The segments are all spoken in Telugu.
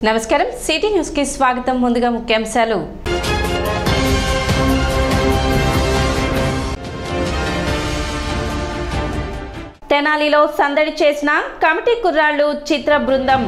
నమస్కారం సిటీ న్యూస్ కి స్వాగతం. ముందుగా ముఖ్యాంశాలు. తెనాలిలో సందడి చేసిన కమిటీ కుర్రాళ్ళు చిత్ర బృందం.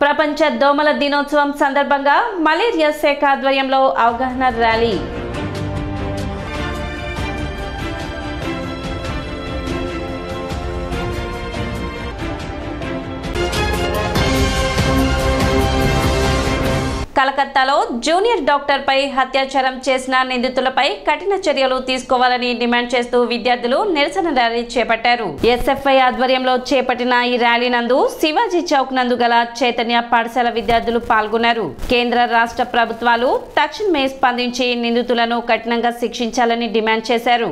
ప్రపంచ దోమల దినోత్సవం సందర్భంగా మలేరియా శాఖ ఆధ్వర్యంలో అవగాహన ర్యాలీ. కలకత్తాలో జూనియర్ డాక్టర్పై అత్యాచారం చేసిన నిందితులపై కఠిన చర్యలు తీసుకోవాలని డిమాండ్ చేస్తూ విద్యార్థులు నిరసన ర్యాలీ చేపట్టారు. ఎస్ఎఫ్ఐ ఆధ్వర్యంలో చేపట్టిన ఈ ర్యాలీ నందు శివాజీ చౌక్ నందు గల చైతన్య పాఠశాల విద్యార్థులు పాల్గొన్నారు. కేంద్ర రాష్ట్ర ప్రభుత్వాలు తక్షణమే స్పందించి నిందితులను కఠినంగా శిక్షించాలని డిమాండ్ చేశారు.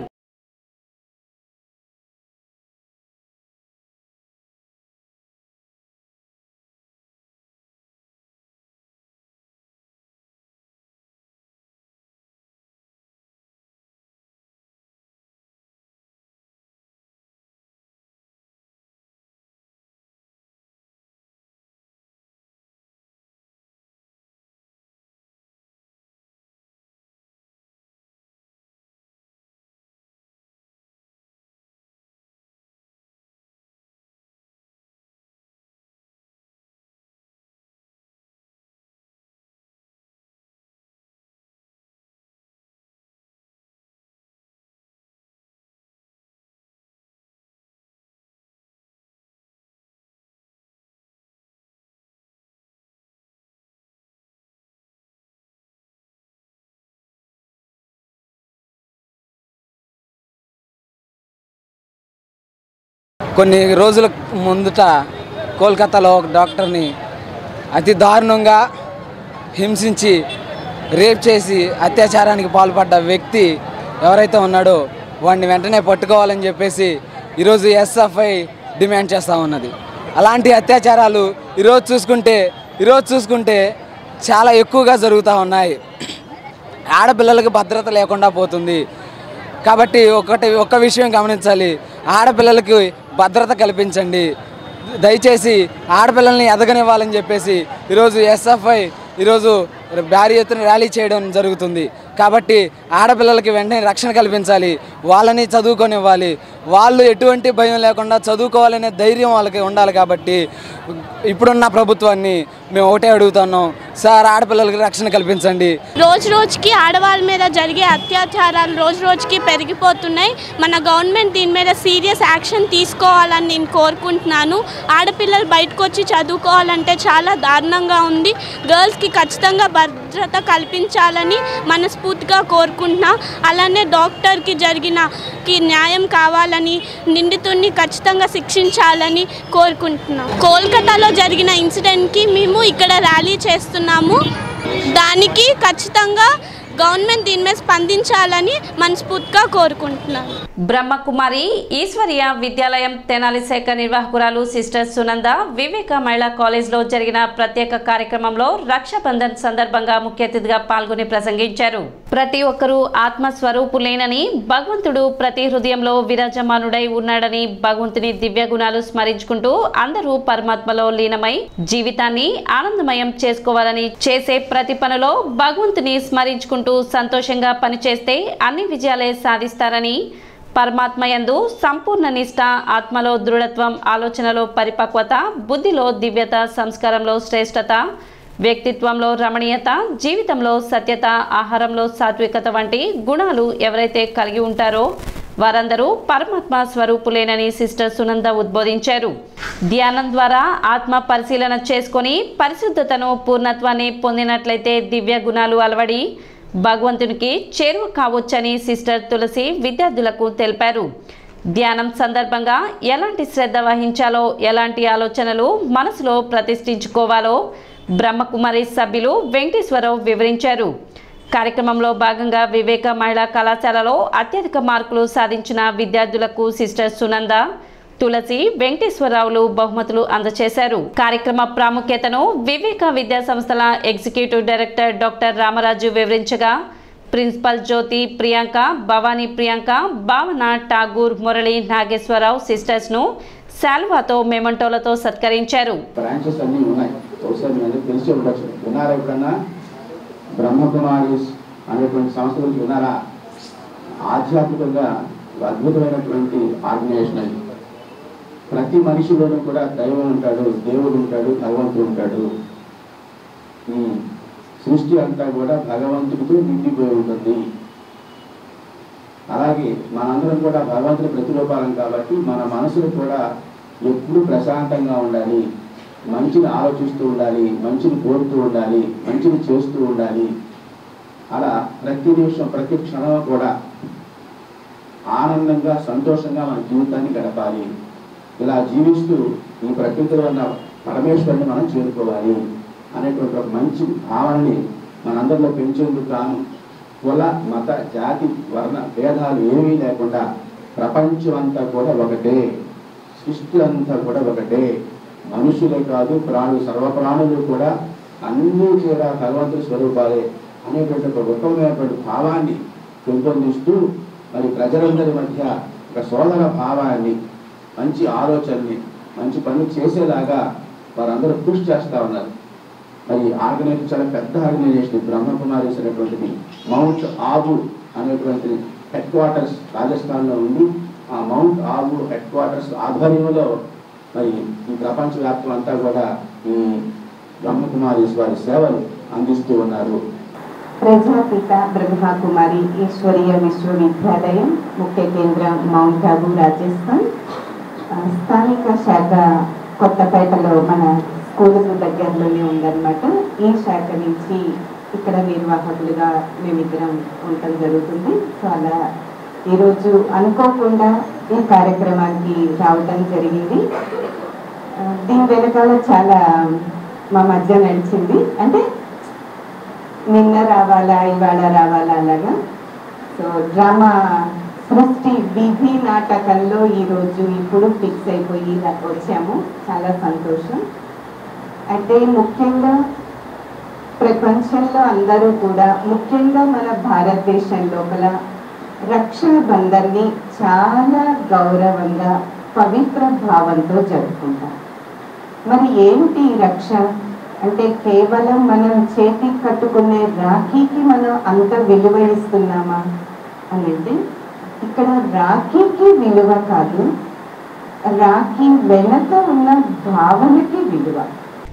కొన్ని రోజుల ముందుట కోల్కతాలో ఒక డాక్టర్ని అతి దారుణంగా హింసించి రేప్ చేసి అత్యాచారానికి పాల్పడ్డ వ్యక్తి ఎవరైతే ఉన్నాడో వాడిని వెంటనే పట్టుకోవాలని చెప్పేసి ఈరోజు ఎస్ఎఫ్ఐ డిమాండ్ చేస్తూ ఉన్నది. అలాంటి అత్యాచారాలు ఈరోజు చూసుకుంటే చాలా ఎక్కువగా జరుగుతూ ఉన్నాయి. ఆడపిల్లలకు భద్రత లేకుండా పోతుంది. కాబట్టి ఒక్క విషయం గమనించాలి, ఆడపిల్లలకి భద్రత కల్పించండి, దయచేసి ఆడపిల్లల్ని ఎదగనివ్వాలని చెప్పేసి ఈరోజు ఎస్ఎఫ్ఐ ఈరోజు భారీ ఎత్తున ర్యాలీ చేయడం జరుగుతుంది. కాబట్టి ఆడపిల్లలకి వెంటనే రక్షణ కల్పించాలి, వాళ్ళని చదువుకొనివ్వాలి, వాళ్ళు ఎటువంటి భయం లేకుండా చదువుకోవాలనే ధైర్యం వాళ్ళకి ఉండాలి. కాబట్టి ఇప్పుడున్న ప్రభుత్వాన్ని మేము ఒకటే అడుగుతున్నాం, సార్ ఆడపిల్లలకి రక్షణ కల్పించండి. రోజుకి ఆడవాళ్ళ మీద జరిగే అత్యాచారాలు రోజుకి పెరిగిపోతున్నాయి. మన గవర్నమెంట్ దీని మీద సీరియస్ యాక్షన్ తీసుకోవాలని నేను కోరుకుంటున్నాను. ఆడపిల్లలు బయటకు వచ్చి చదువుకోవాలంటే చాలా దారుణంగా ఉంది. గర్ల్స్కి ఖచ్చితంగా భద్రత కల్పించాలని మనస్ఫూర్తిగా కోరుకుంటున్నా. అలానే డాక్టర్కి జరిగినకి న్యాయం కావాలని, నిందితుడిని ఖచ్చితంగా శిక్షించాలని కోరుకుంటున్నాం. కోల్కతాలో జరిగిన ఇన్సిడెంట్కి మేము ఇక్కడ ర్యాలీ చేస్తున్నాము. దానికి ఖచ్చితంగా గవర్నమెంట్ దీని మీద స్పందించాలని మనస్ఫూర్తిగా కోరుకుంటున్నాను. బ్రహ్మకుమారి ఈశ్వరీయ విద్యాలయం తెనాలి శాఖ నిర్వాహకురాలు సిస్టర్ సునంద వివేక మహిళా కాలేజ్లో జరిగిన ప్రత్యేక కార్యక్రమంలో రక్షాబంధన్ సందర్భంగా ముఖ్య అతిథిగా పాల్గొని ప్రసంగించారు. ప్రతి ఒక్కరూ ఆత్మస్వరూపులేనని, భగవంతుడు ప్రతి హృదయంలో విరాజమానుడై ఉన్నాడని, భగవంతుని దివ్య గుణాలు స్మరించుకుంటూ అందరూ పరమాత్మలో లీనమై జీవితాన్ని ఆనందమయం చేసుకోవాలని, చేసే ప్రతి పనిలో భగవంతుని స్మరించుకుంటూ సంతోషంగా పనిచేస్తే అన్ని విజయాలే సాధిస్తారని, పరమాత్మయందు సంపూర్ణ నిష్ఠ, ఆత్మలో దృఢత్వం, ఆలోచనలో పరిపక్వత, బుద్ధిలో దివ్యత, సంస్కారంలో శ్రేష్టత, వ్యక్తిత్వంలో రమణీయత, జీవితంలో సత్యత, ఆహారంలో సాత్వికత వంటి గుణాలు ఎవరైతే కలిగి ఉంటారో వారందరూ పరమాత్మ స్వరూపులేనని సిస్టర్ సునంద ఉద్బోధించారు. ధ్యానం ద్వారా ఆత్మ పరిశీలన చేసుకొని పరిశుద్ధతను, పూర్ణత్వాన్ని పొందినట్లయితే దివ్య గుణాలు అలవడి భగవంతునికి చేరువ కావచ్చని సిస్టర్ తులసి విద్యార్థులకు తెలిపారు. ధ్యానం సందర్భంగా ఎలాంటి శ్రద్ధ వహించాలో, ఎలాంటి ఆలోచనలు మనసులో ప్రతిష్ఠించుకోవాలో బ్రహ్మకుమారి సభ్యులు వెంకటేశ్వరరావు వివరించారు. కార్యక్రమంలో భాగంగా వివేక మహిళా కళాశాలలో అత్యధిక మార్కులు సాధించిన విద్యార్థులకు సిస్టర్ సునంద తులసి, వెంకటేశ్వరరావులు బహుమతులు అందజేశారు. కార్యక్రమ ప్రాముఖ్యతను వివేక విద్యా సంస్థల ఎగ్జిక్యూటివ్ డైరెక్టర్ డాక్టర్ రామరాజు వివరించగా ప్రిన్సిపల్ జ్యోతి, ప్రియాంక, భవానీ ప్రియాంక, భావన, ఠాగూర్, మురళి, నాగేశ్వరరావు సిస్టర్స్ ను శాల్వాతో మెమంటోలతో సత్కరించారు. బ్రాంచెస్ అన్నీ ఉన్నాయి. ఒకసారి మీ అందరికీ తెలిసి ఉండొచ్చు. విన్నారా ఎప్పుడన్నా బ్రహ్మకుమారీస్ అనేటువంటి సంస్థ గురించి విన్నారా? ఆధ్యాత్మికంగా అద్భుతమైనటువంటి ఆర్గనైజేషన్ అది. ప్రతి మనిషిలోనూ కూడా దైవం ఉంటాడు, దేవుడు ఉంటాడు, భగవంతుడు ఉంటాడు. ఈ సృష్టి అంతా కూడా భగవంతుడితో నిండిపోయి ఉంటుంది. అలాగే మనందరం కూడా భగవంతుడి ప్రతిరూపాలం కాబట్టి మన మనసును కూడా ఎప్పుడూ ప్రశాంతంగా ఉండాలి, మంచిని ఆలోచిస్తూ ఉండాలి, మంచిని కోరుతూ ఉండాలి, మంచిని చేస్తూ ఉండాలి. అలా ప్రతి నిమిషం ప్రతి క్షణం కూడా ఆనందంగా సంతోషంగా మన జీవితాన్ని గడపాలి. ఇలా జీవిస్తూ ఈ ప్రకృతిలో ఉన్న పరమేశ్వరుని మనం చేరుకోవాలి అనేటువంటి ఒక మంచి భావాన్ని మనందరిలో పెంచేందుకు గాను కుల, మత, జాతి, వర్ణ భేదాలు ఏమీ లేకుండా ప్రపంచం అంతా కూడా ఒకటే, సృష్టి అంతా కూడా ఒకటే, మనుషులే కాదు ప్రాణులు, సర్వప్రాణులు కూడా అన్నీ కూడా భగవంతుడి స్వరూపాలే అనేటువంటి ఒక ఉత్తమమైనటువంటి భావాన్ని పెంపొందిస్తూ మరి ప్రజలందరి మధ్య ఒక సోదర భావాన్ని, మంచి ఆలోచనని, మంచి పనులు చేసేలాగా వారందరూ కృషి చేస్తూ ఉన్నారు. మరి ఆర్గనైజేషన్ చాలా పెద్ద ఆర్గనైజేషన్ బ్రహ్మకుమారీస్ అనేటువంటిది. మౌంట్ ఆబు అనేటువంటి హెడ్ క్వార్టర్స్ రాజస్థాన్లో ఉంది. ఆ మౌంట్ ఆబు హెడ్ క్వార్టర్స్ ఆధ్వర్యంలో మరి ఈ ప్రపంచవ్యాప్తం అంతా కూడా ఈ బ్రహ్మకుమారీస్ వారి సేవలు అందిస్తూ ఉన్నారు. ప్రజాపిత బ్రహ్మకుమారి ఈశ్వరీయ విశ్వవిద్యాలయం ముఖ్య కేంద్రం మౌంట్ ఆబు, రాజస్థాన్. స్థానిక శాఖ కొత్తపేటలో మన స్కూలుకు దగ్గరలోనే ఉందన్నమాట. ఈ శాఖ నుంచి ఇక్కడ నిర్వాహకులుగా మేమిద్దరం ఉండటం జరుగుతుంది. సో అలా ఈరోజు అనుకోకుండా ఈ కార్యక్రమానికి రావటం జరిగింది. దీని వెనకాల చాలా మా మధ్య నడిచింది. అంటే నిన్న రావాలా, ఇవాళ రావాలా అలాగా. సో డ్రామా సృష్టి విధి నాటకంలో ఈరోజు ఇప్పుడు ఫిక్స్ అయిపోయి వచ్చాము. చాలా సంతోషం. అంటే ముఖ్యంగా ప్రపంచంలో అందరూ కూడా, ముఖ్యంగా మన భారతదేశం లోపల రక్షాబంధన్ని చాలా గౌరవంగా, పవిత్ర భావంతో జరుపుకుంటారు. మరి ఏమిటి రక్ష అంటే? కేవలం మనం చేతికి కట్టుకునే రాఖీకి మనం అంత విలువ ఇస్తున్నామా అని అంటే, ఇక్కడ రాఖీకి విలువ కాదు, రాఖీ వెనక ఉన్న భావనకి విలువ.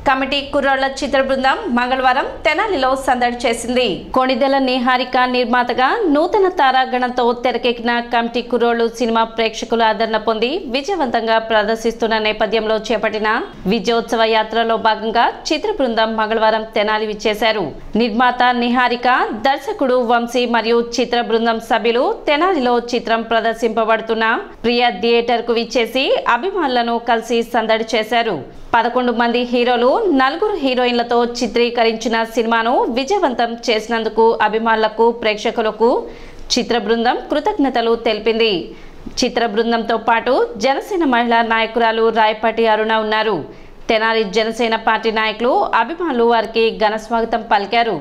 కమిటీ కుర్రాళ్ల చిత్ర బృందం మంగళవారం తెనాలిలో సందడి చేసింది. కొణిదెల నిహారిక నిర్మాతగా నూతన తారాగణంతో తెరకెక్కిన కమిటీ కుర్రోళ్లు సినిమా ప్రేక్షకుల ఆదరణ పొంది విజయవంతంగా ప్రదర్శిస్తున్న నేపథ్యంలో చేపట్టిన విజయోత్సవ యాత్రలో భాగంగా చిత్ర బృందం మంగళవారం తెనాలి విచ్చేశారు. నిర్మాత నిహారిక, దర్శకుడు వంశీ మరియు చిత్ర బృందం సభ్యులు తెనాలిలో చిత్రం ప్రదర్శింపబడుతున్న ప్రియా థియేటర్ కు విచ్చేసి అభిమానులను కలిసి సందడి చేశారు. 11 మంది హీరోలు, 4 హీరోయిన్లతో చిత్రీకరించిన సినిమాను విజయవంతం చేసినందుకు అభిమానులకు, ప్రేక్షకులకు చిత్ర బృందం కృతజ్ఞతలు తెలిపింది. చిత్ర బృందంతో పాటు జనసేన మహిళా నాయకురాలు రాయపాటి అరుణ ఉన్నారు. తెనాలి జనసేన పార్టీ నాయకులు, అభిమానులు వారికి ఘన స్వాగతం పలికారు.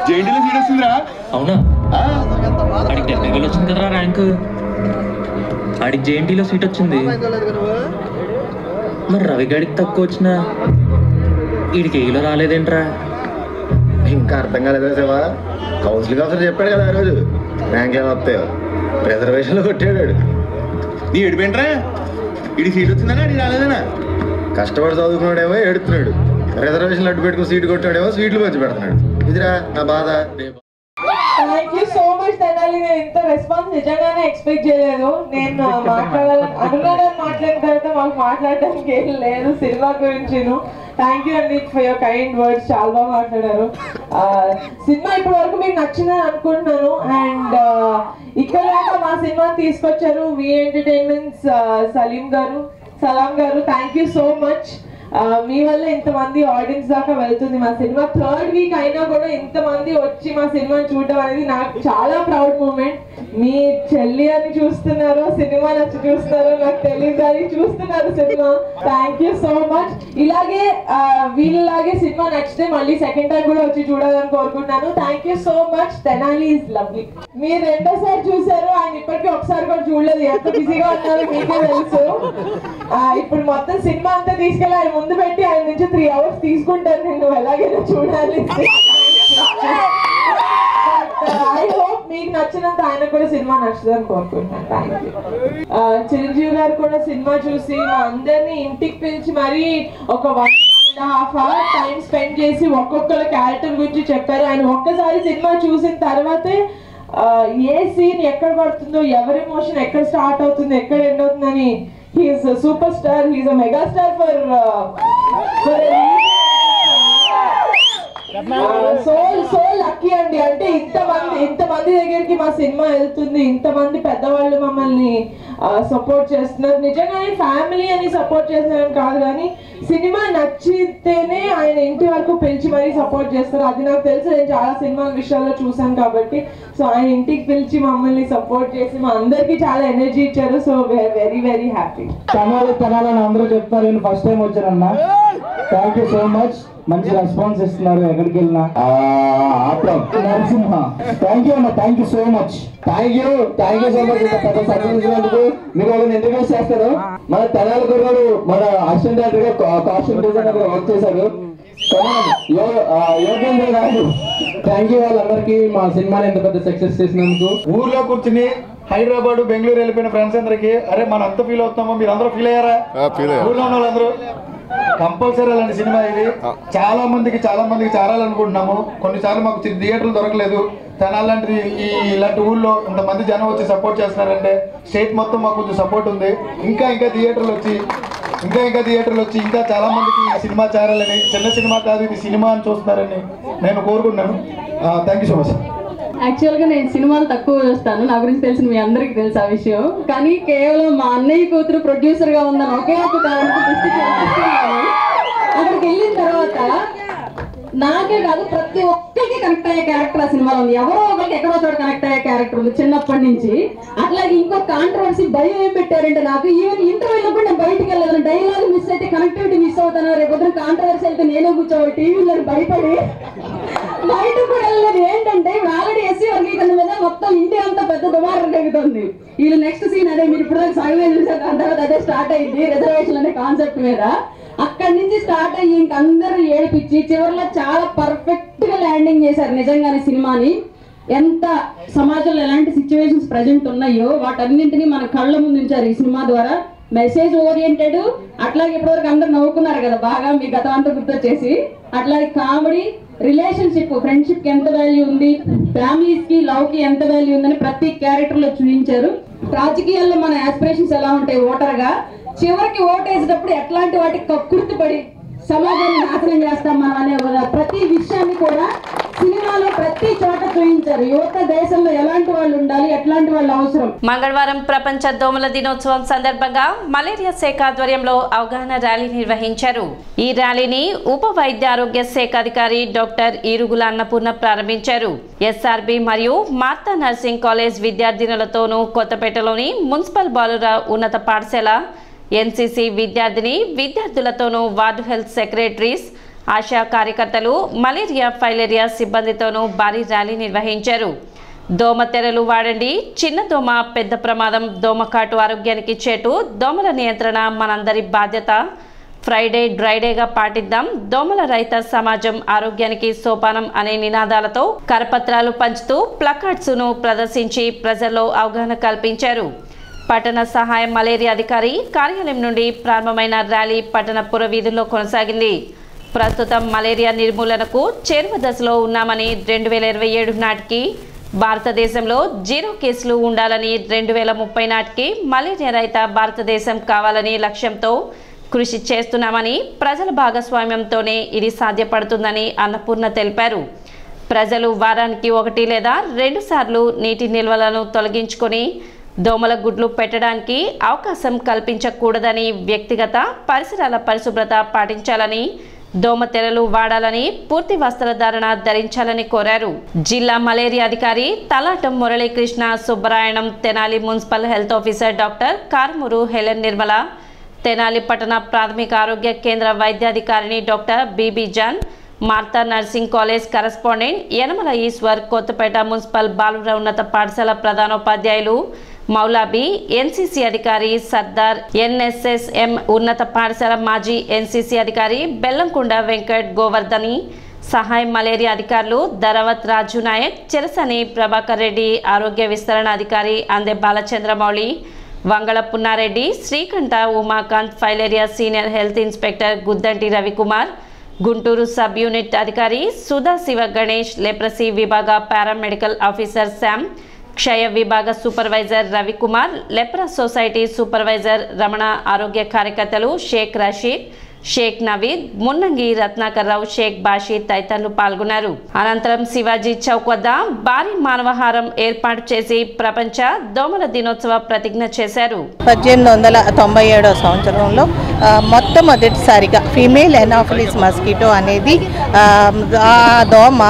జేఎన్టీలో సీట్ వస్తుందిరా. అవునా? ఆడికి టెక్నికల్ వచ్చింది కదరా ర్యాంక్. ఆడికి జేఎన్టీలో సీట్ వచ్చింది. మరి రవిగాడికి తక్కువ వచ్చినా వీడికి ఏలో రాలేదేంట్రా? ఇంకా అర్థం కాలేదా శివ? కౌన్సిలింగ్ ఆఫీసర్ చెప్పాడు కదా ఆ రోజు ర్యాంక్ ఏమి వస్తాయో, రిజర్వేషన్లో కొట్టాడు. నీ ఏడిపోయింట్రా? వీడికి సీట్ వచ్చిందనా నీ రాలేదనా? కష్టపడి చదువుకున్నాడేమో ఏడుతున్నాడు, రిజర్వేషన్లు అడ్డు పెట్టుకుని సీటు కొట్టాడేమో స్వీట్లు పంచి పెడుతున్నాడు. ఇదిరా నా బాధ. Thank you so much Tenali. నేను ఇంత రెస్పాన్స్ నిజంగానే ఎక్స్పెక్ట్ చేయలేదు. నేను అనుకున్నాడని మాట్లాడిన తర్వాత మాకు మాట్లాడడానికి ఏం లేదు సినిమా గురించి. థ్యాంక్ యూ అండి ఫర్ యువర్ కైండ్ వర్డ్స్, చాలా బాగా మాట్లాడారు. సినిమా ఇప్పటి వరకు మీకు నచ్చిందని అనుకుంటున్నాను. అండ్ ఇక్కడ మా సినిమా తీసుకొచ్చారు వి ఎంటర్టైన్మెంట్స్ సలాం గారు, థ్యాంక్ యూ సో మచ్. మీ వల్ల ఇంతమంది ఆడియన్స్ దాకా వెళ్తుంది మా సినిమా. 3rd వీక్ అయినా కూడా ఇంతమంది వచ్చి మా సినిమాని చూడడం అనేది నాకు చాలా ప్రౌడ్ మూమెంట్. మీ చెల్లి అని చూస్తున్నారో సినిమా నచ్చి చూస్తున్నారో నాకు తెలియదు కానీ చూస్తున్నారు cinema. Thank you so much. ఇలాగే వీళ్ళలాగే సినిమా నచ్చితే మళ్ళీ సెకండ్ టైం కూడా వచ్చి చూడాలని కోరుకుంటున్నాను. Thank you so much. Tenali is lovely. మీరు రెండోసారి చూసారు, ఆయన ఇప్పటికీ ఒకసారి కూడా చూడలేదు. ఎంత బిజీగా ఉన్నారో మీకే తెలుసు. ఇప్పుడు మొత్తం సినిమా అంతా తీసుకెళ్ళి ఆయన ముందు పెట్టి ఆయన నుంచి 3 hours తీసుకుంటాను నేను ఎలాగైనా చూడాలి. ఐ హోప్ మీకు నచ్చినంత ఆయన కూడా సినిమా నచ్చుదని కోరుకుంటున్నాను. Thank you. చిరంజీవి గారు కూడా సినిమా చూసి మా అందరినీ ఇంటికి పిలిచి మరీ ఒక 1.5 hour టైం స్పెండ్ చేసి ఒక్కొక్కరు క్యారెక్టర్ గురించి చెప్పారు. ఆయన ఒక్కసారి సినిమా చూసిన తర్వాతే ఏ సీన్ ఎక్కడ పడుతుందో, ఎవరి ఎమోషన్ ఎక్కడ స్టార్ట్ అవుతుంది, ఎక్కడ ఎండ్ అవుతుందని. He is a superstar. He is a mega star for so lucky అండి. అంటే ఇంతమంది దగ్గరికి మా సినిమా వెళ్తుంది, ఇంతమంది పెద్దవాళ్ళు మమ్మల్ని సపోర్ట్ చేస్తున్నారు. నిజంగానే ఫ్యామిలీ అని సపోర్ట్ చేస్తున్నారని కాదు కానీ సినిమా నచ్చితేనే ఆయన ఇంటి వరకు పిలిచి మరీ సపోర్ట్ చేస్తారు. అది నాకు తెలుసు, నేను చాలా సినిమాల విషయాల్లో చూసాను కాబట్టి. సో ఆయన ఇంటికి పిలిచి మమ్మల్ని సపోర్ట్ చేసి మా అందరికి చాలా ఎనర్జీ ఇచ్చారు. So we are very very happy. తెనాలని అందరూ చెప్తారు, నేను ఫస్ట్ టైం వచ్చానన్నా. Thank you so much. మంచి రెస్పాన్స్ ఇస్తున్నారు ఎక్కడికి వెళ్ళినా. నరసింహ థ్యాంక్ యూ అన్న, thank you so much. Thank you so much. పెద్ద సక్సెస్ ఇచ్చినందుకు. మీరు వాళ్ళని ఇంట్రడ్యూస్ చేస్తారు. మన తెనాలి గుర్రాడు మన అసిస్టెంట్ డైరెక్టర్ గా కాస్ట్యూమ్ డిజైనర్ గా వర్క్ చేశారు యోగేంద్ర గారు. థ్యాంక్ యూ వాళ్ళందరికీ మా సినిమాని ఎంత పెద్ద సక్సెస్ చేసినందుకు. ఊర్లో కూర్చుని హైదరాబాద్ బెంగళూరు వెళ్ళిపోయిన ఫ్రెండ్స్ అందరికి అరే మనం అంత ఫీల్ అవుతామో మీరు అందరూ ఫీల్ అయ్యారా? ఊర్లో ఉన్న వాళ్ళందరూ కంపల్సరీ అలాంటి సినిమా ఇది. చాలా మందికి చాలాలనుకుంటున్నాము. కొన్నిసార్లు మాకు థియేటర్లు దొరకలేదు. తెనాలంటి ఇలాంటి ఊళ్ళో ఇంతమంది జనం వచ్చి సపోర్ట్ చేస్తున్నారంటే స్టేట్ మొత్తం మాకు కొంచెం సపోర్ట్ ఉంది. ఇంకా థియేటర్లు వచ్చి ఇంకా చాలా మందికి సినిమా చేరాలని, చిన్న సినిమా కాదు ఇది సినిమా అని చూస్తున్నారని నేను కోరుకుంటున్నాను. Thank you so much. యాక్చువల్గా నేను సినిమాలు తక్కువ చూస్తాను, నా గురించి తెలిసిన మీ అందరికీ తెలుసు ఆ విషయం. కానీ కేవలం మా అన్నయ్య కూతురు ప్రొడ్యూసర్గా ఉందని ఒకే ఒక కారణం అక్కడికి వెళ్ళిన తర్వాత నాకే కాదు ప్రతి ఒక్కరికి కనెక్ట్ అయ్యే క్యారెక్టర్ ఆ సినిమాలో ఉంది. ఎవరో ఒకరికి ఎక్కడో చోట కనెక్ట్ అయ్యే క్యారెక్టర్ ఉంది చిన్నప్పటి నుంచి. అట్లాగే ఇంకో కాంట్రవర్సీ భయం ఏం పెట్టారంటే నాకు ఈవెన్ ఇంటర్వ్యూలో కూడా నేను బయటకు వెళ్ళదు. డైలాగ్ మిస్ అయితే కనెక్టివిటీ మిస్ అవుతాను, రేపు పొద్దున కాంట్రవర్సీ అయితే నేనే కూర్చోవాలి టీవీలో భయపడి బయటకు కూడా వెళ్ళలేదు. ఏంటంటే ఆల్రెడీ ఎస్సీ వర్గీకరణ మీద మొత్తం ఇండియా అంతా పెద్ద దుమారం జరుగుతుంది. వీళ్ళు నెక్స్ట్ సీన్ అదే మీరు ఇప్పుడు సగమే చూసారు, దాని తర్వాత అదే స్టార్ట్ అయింది రిజర్వేషన్ అనే కాన్సెప్ట్ మీద. అక్కడి నుంచి స్టార్ట్ అయ్యి ఇంకందరూ ఏడిపించి చివరిలో చాలా పర్ఫెక్ట్ గా ల్యాండింగ్ చేశారు నిజంగానే సినిమాని. ఎంత సమాజంలో ఎలాంటి సిచ్యువేషన్స్ ప్రజెంట్ ఉన్నాయో వాటన్నింటినీ మన కళ్ళ ముందు ఉంచారు ఈ సినిమా ద్వారా. మెసేజ్ ఓరియంటెడ్, అట్లాగే ఇప్పటివరకు అందరు నవ్వుకున్నారు కదా బాగా, మీ గతం అంతా గుర్తొచ్చేసి. అట్లాగే కామెడీ, రిలేషన్షిప్, ఫ్రెండ్షిప్ కి ఎంత వాల్యూ ఉంది, ఫ్యామిలీస్ కి లవ్ కి ఎంత వాల్యూ ఉందని ప్రతి క్యారెక్టర్ లో చూపించారు. రాజకీయాల్లో మన ఆస్పిరేషన్స్ ఎలా ఉంటాయి ఓటర్ గా, చివరికి ఓటేసేటప్పుడు ఎట్లాంటి వాటికి కక్కుర్తిపడి సమాజాన్ని నాశనం చేస్తాం మనం అనే ప్రతి విషయాన్ని కూడా సినిమాలో ప్రతి చోట చూపించారు. యువత దేశంలో ఎలాంటి వాళ్ళు ఉండాలి, ఎట్లాంటి వాళ్ళు అవసరం. మంగళవారం ప్రపంచ దోమల దినోత్సవం సందర్భంగా మలేరియా శాఖ ఆధ్వర్యంలో అవగాహన ర్యాలీ నిర్వహించారు. ఈ ర్యాలీని ఉప వైద్య ఆరోగ్య శాఖ అధికారి డాక్టర్ ఈరుగుల అన్నపూర్ణ ప్రారంభించారు. ఎస్ఆర్బి మరియు మార్తా నర్సింగ్ కాలేజ్ విద్యార్థినులతోనూ కొత్తపేటలోని మున్సిపల్ బాలుర ఉన్నత పాఠశాల ఎన్సీసీ విద్యార్థులతోనూ వార్డు హెల్త్ సెక్రటరీస్, ఆశా కార్యకర్తలు, మలేరియా ఫైలేరియా సిబ్బందితోనూ భారీ ర్యాలీ నిర్వహించారు. దోమ తెరలు వాడండి, చిన్న దోమ పెద్ద ప్రమాదం, దోమకాటు ఆరోగ్యానికి చేటు, దోమల నియంత్రణ మనందరి బాధ్యత, ఫ్రైడే డ్రైడేగా పాటిద్దాం, దోమల రహిత సమాజం ఆరోగ్యానికి సోపానం అనే నినాదాలతో కరపత్రాలు పంచుతూ ప్లకార్డ్స్ను ప్రదర్శించి ప్రజల్లో అవగాహన కల్పించారు. పట్టణ సహాయ మలేరియా అధికారి కార్యాలయం నుండి ప్రారంభమైన ర్యాలీ పట్టణ పురవీధుల్లో కొనసాగింది. ప్రస్తుతం మలేరియా నిర్మూలనకు చేరువ దశలో ఉన్నామని 2027 నాటికి భారతదేశంలో 0 కేసులు ఉండాలని, 2030 నాటికి మలేరియా రహిత భారతదేశం కావాలని లక్ష్యంతో కృషి చేస్తున్నామని, ప్రజల భాగస్వామ్యంతోనే ఇది సాధ్యపడుతుందని అన్నపూర్ణ తెలిపారు. ప్రజలు వారానికి 1 లేదా 2 సార్లు నీటి నిల్వలను తొలగించుకొని దోమల గుడ్లు పెట్టడానికి అవకాశం కల్పించకూడదని, వ్యక్తిగత పరిసరాల పరిశుభ్రత పాటించాలని, దోమ తెరలు వాడాలని, పూర్తి వస్త్రధారణ ధరించాలని కోరారు. జిల్లా మలేరియా అధికారి Talatam Muralikrishna Subbarayanam, Tenali municipal health officer doctor Karmuru Helen Nirmala, Tenali పట్టణ ప్రాథమిక ఆరోగ్య కేంద్ర వైద్యాధికారిని doctor Bibi John, Martha nursing college correspondent Yanamala Eshwar, Kothapeta municipal బాలుర ఉన్నత పాఠశాల ప్రధానోపాధ్యాయులు మౌలాబీ, ఎన్సీసీ అధికారి సర్దార్, ఎన్ఎస్ఎస్ఎం ఉన్నత పాఠశాల మాజీ ఎన్సీసీ అధికారి బెల్లంకొండ వెంకట్ గోవర్ధని, సహాయ మలేరియా అధికారులు ధరవత్ రాజు నాయక్, చెరసని ప్రభాకర్ రెడ్డి, ఆరోగ్య విస్తరణ అధికారి అందే Balachandramouli, Vangala Punnareddy, Srikanta Umakant, filaria senior health inspector Guddanti Ravikumar, Guntur sub unit అధికారి సుధా శివ గణేష్, లెప్రసీ విభాగ పారామెడికల్ ఆఫీసర్ శామ్, క్షయ విభాగ supervisor Ravikumar, Lepra society supervisor Ramana, ఆరోగ్య కార్యకర్తలు షేక్ రషీద్, షేక్ నవీద్, మున్నంగి రత్నాకర్ రావు, షేక్ బాషీ తదితరులు పాల్గొన్నారు. అనంతరం శివాజీ చౌక్ వద్ద భారీ మానవహారం ఏర్పాటు చేసి ప్రపంచ దోమల దినోత్సవ ప్రతిజ్ఞ చేశారు. 1897 సంవత్సరంలో మొట్టమొదటిసారిగా ఫీమేల్ ఎనాఫిలిస్ మస్కిటో అనేది ఆ దోమ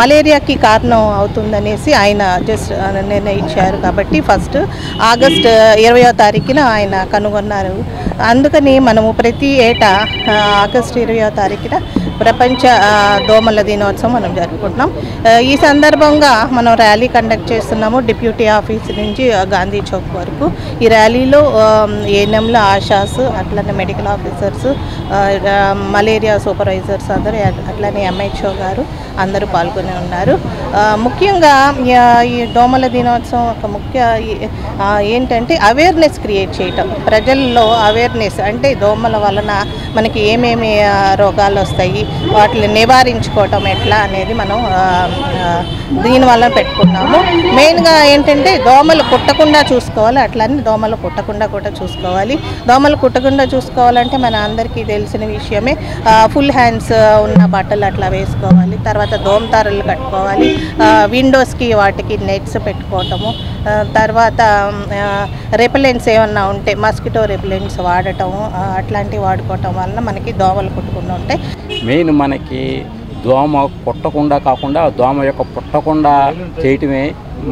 మలేరియాకి కారణం అవుతుందనేసి ఆయన జస్ట్ నిర్ణయించారు. కాబట్టి ఫస్ట్ ఆగస్ట్ 20వ తారీఖున ఆయన కనుగొన్నారు. అందుకని మనము ప్రతి ఏటా ఆగస్టు 20వ తారీఖున ప్రపంచ దోమల దినోత్సవం మనం జరుపుకుంటున్నాం. ఈ సందర్భంగా మనం ర్యాలీ కండక్ట్ చేస్తున్నాము డిప్యూటీ ఆఫీస్ నుంచి గాంధీ చౌక్ వరకు. ఈ ర్యాలీలో ఏఎన్ఎంల ఆశాస్, అట్లనే మెడికల్ ఆఫీసర్స్, మలేరియా సూపర్వైజర్స్ అందరూ, అట్లనే ఎంహెచ్ఓ గారు అందరూ పాల్గొని ఉన్నారు. ముఖ్యంగా ఈ దోమల దినోత్సవం ఒక ముఖ్య ఏంటంటే అవేర్నెస్ క్రియేట్ చేయటం, ప్రజల్లో అవేర్నెస్ అంటే దోమల వలన మనకి ఏమేమి రోగాలు వస్తాయి, వాటిని నివారించుకోవటం ఎట్లా అనేది మనం దీనివల్ల పెట్టుకున్నాము. మెయిన్గా ఏంటంటే దోమలు కుట్టకుండా చూసుకోవాలి, అట్లనే దోమలు కుట్టకుండా కూడా చూసుకోవాలి. దోమలు కుట్టకుండా చూసుకోవాలంటే మన అందరికీ తెలిసిన విషయమే, ఫుల్ హ్యాండ్స్ ఉన్న బట్టలు అట్లా వేసుకోవాలి. తర్వాత దోమతారలు కట్టుకోవాలి, విండోస్కి వాటికి నెట్స్ పెట్టుకోవటము, తర్వాత రెపెలెంట్స్ ఏమన్నా ఉంటే మస్కిటో రెపెలెంట్స్ వాడటము, అట్లాంటివి వాడుకోవటం వలన మనకి దోమలు కుట్టకుండా ఉంటాయి. మెయిన్ మనకి దోమ కుట్టకుండా కాకుండా దోమ యొక్క పుట్టకుండా చేయటమే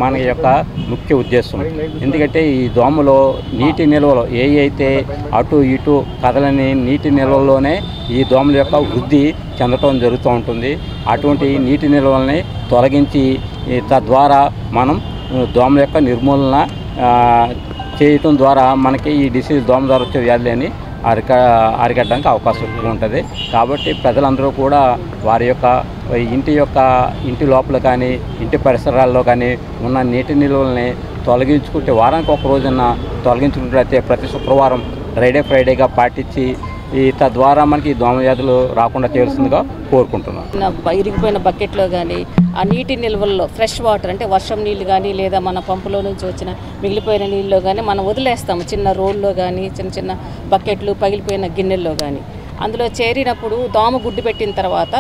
మన యొక్క ముఖ్య ఉద్దేశం. ఎందుకంటే ఈ దోమలో నీటి నిల్వలు అయితే అటు ఇటు కదలని నీటి నిల్వలోనే ఈ దోమల యొక్క వృద్ధి చెందటం జరుగుతూ ఉంటుంది. అటువంటి నీటి నిల్వలని తొలగించి తద్వారా మనం దోమల యొక్క నిర్మూలన చేయటం ద్వారా మనకి ఈ డిసీజ్ దోమ ద్వారా వచ్చే వ్యాధులు అని అరికట్టడానికి అవకాశం ఎక్కువ ఉంటుంది. కాబట్టి ప్రజలందరూ కూడా వారి యొక్క ఇంటి లోపల కానీ ఇంటి పరిసరాల్లో కానీ ఉన్న నీటి నిల్వల్ని తొలగించుకుంటే వారానికి ఒక రోజున తొలగించుకుంటే ప్రతి శుక్రవారం ఫ్రైడేగా పాటించి తద్వారా మనకి దోమ వ్యాధులు రాకుండా చేస్తుందిగా కోరుకుంటున్నాను. ఇరిగిపోయిన బకెట్లో కానీ ఆ నీటి నిల్వల్లో ఫ్రెష్ వాటర్ అంటే వర్షం నీళ్ళు కానీ లేదా మన పంపులో నుంచి వచ్చిన మిగిలిపోయిన నీళ్ళలో కానీ మనం వదిలేస్తాము, చిన్న రోల్లో కానీ చిన్న బకెట్లు పగిలిపోయిన గిన్నెల్లో కానీ. అందులో చేరినప్పుడు దోమ గుడ్డు పెట్టిన తర్వాత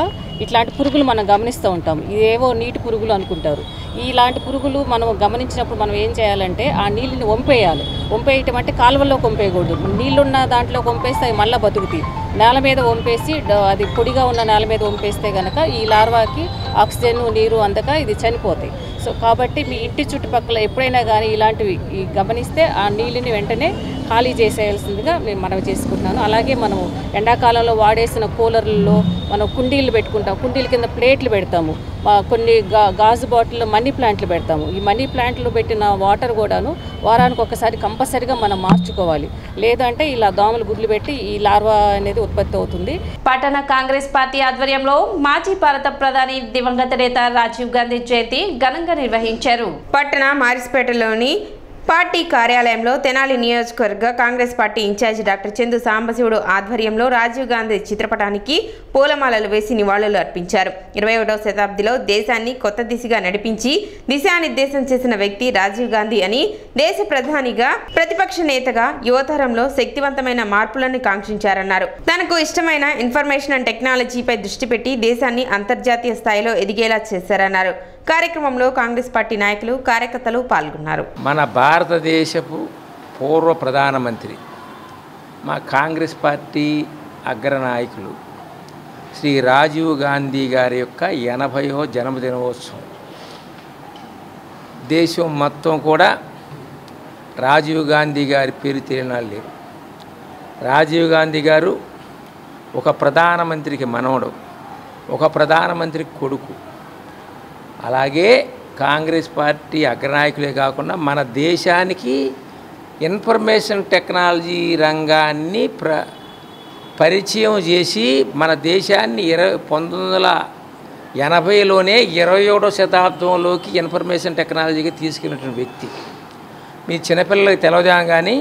ఇట్లాంటి పురుగులు మనం గమనిస్తూ ఉంటాం. ఇదేవో నీటి పురుగులు అనుకుంటారు. ఇలాంటి పురుగులు మనం గమనించినప్పుడు మనం ఏం చేయాలంటే ఆ నీళ్ళని వంపేయాలి. వంపేయటం అంటే కాలువల్లోకి వంపేయకూడదు. నీళ్ళున్న దాంట్లో వంపేస్తే అవి మళ్ళీ బతుకుతాయి. నేల మీద వంపేసి అది పొడిగా ఉన్న నేల మీద వంపేస్తే కనుక ఈ లార్వాకి ఆక్సిజన్ నీరు అందక ఇది చనిపోతాయి. సో కాబట్టి మీ ఇంటి చుట్టుపక్కల ఎప్పుడైనా కానీ ఇలాంటివి గమనిస్తే ఆ నీళ్ళని వెంటనే ఖాళీ చేసేయాల్సిందిగా నేను మనవి చేసుకుంటున్నాను. అలాగే మనం ఎండాకాలంలో వాడేసిన కూలర్లలో మనం కుండీలు పెట్టుకుంటాం, కుండీల కింద ప్లేట్లు పెడతాము, కొన్ని గాజు బాటిల్లో మనీ ప్లాంట్లు పెడతాము. ఈ మనీ ప్లాంట్లు పెట్టిన వాటర్ కూడాను వారానికి ఒకసారి కంపల్సరీగా మనం మార్చుకోవాలి, లేదంటే ఇలా దోమలు గుడ్లు పెట్టి ఈ లార్వా అనేది ఉత్పత్తి అవుతుంది. పట్టణ కాంగ్రెస్ పార్టీ ఆధ్వర్యంలో మాజీ భారత ప్రధాని దివంగత నేత రాజీవ్ గాంధీ జయంతి ఘనంగా నిర్వహించారు. పట్టణ మారిస్పేటలోని పార్టీ కార్యాలయంలో తెనాలి నియోజకవర్గ Congress party incharge doctor Chandu Sambasivudu ఆధ్వర్యంలో రాజీవ్ గాంధీ చిత్రపటానికి పూలమాలలు వేసి నివాళులు అర్పించారు. 21వ శతాబ్దిలో దేశాన్ని కొత్త దిశగా నడిపించి దిశానిర్దేశం చేసిన వ్యక్తి రాజీవ్ గాంధీ అని, దేశ ప్రధానిగా ప్రతిపక్ష నేతగా యువతరంలో శక్తివంతమైన మార్పులను కాంక్షించారన్నారు. తనకు ఇష్టమైన ఇన్ఫర్మేషన్ అండ్ టెక్నాలజీపై దృష్టి పెట్టి దేశాన్ని అంతర్జాతీయ స్థాయిలో ఎదిగేలా చేశారన్నారు. కార్యక్రమంలో కాంగ్రెస్ పార్టీ నాయకులు, కార్యకర్తలు పాల్గొన్నారు. మన భారతదేశపు పూర్వ ప్రధానమంత్రి, మా కాంగ్రెస్ పార్టీ అగ్రనాయకులు శ్రీ రాజీవ్ గాంధీ గారి యొక్క 80వ జన్మదినోత్సవం. దేశం మొత్తం కూడా రాజీవ్ గాంధీ గారి పేరు తెలియనాలు లేరు. రాజీవ్ గాంధీ గారు ఒక ప్రధానమంత్రికి మనవడు, ఒక ప్రధానమంత్రికి కొడుకు. అలాగే కాంగ్రెస్ పార్టీ అగ్రనాయకులే కాకుండా మన దేశానికి ఇన్ఫర్మేషన్ టెక్నాలజీ రంగాన్ని పరిచయం చేసి మన దేశాన్ని 1980లోనే 21వ శతాబ్దంలోకి ఇన్ఫర్మేషన్ టెక్నాలజీకి తీసుకెళ్ళినటువంటి వ్యక్తి. మీ చిన్నపిల్లలకి తెలవదాం కానీ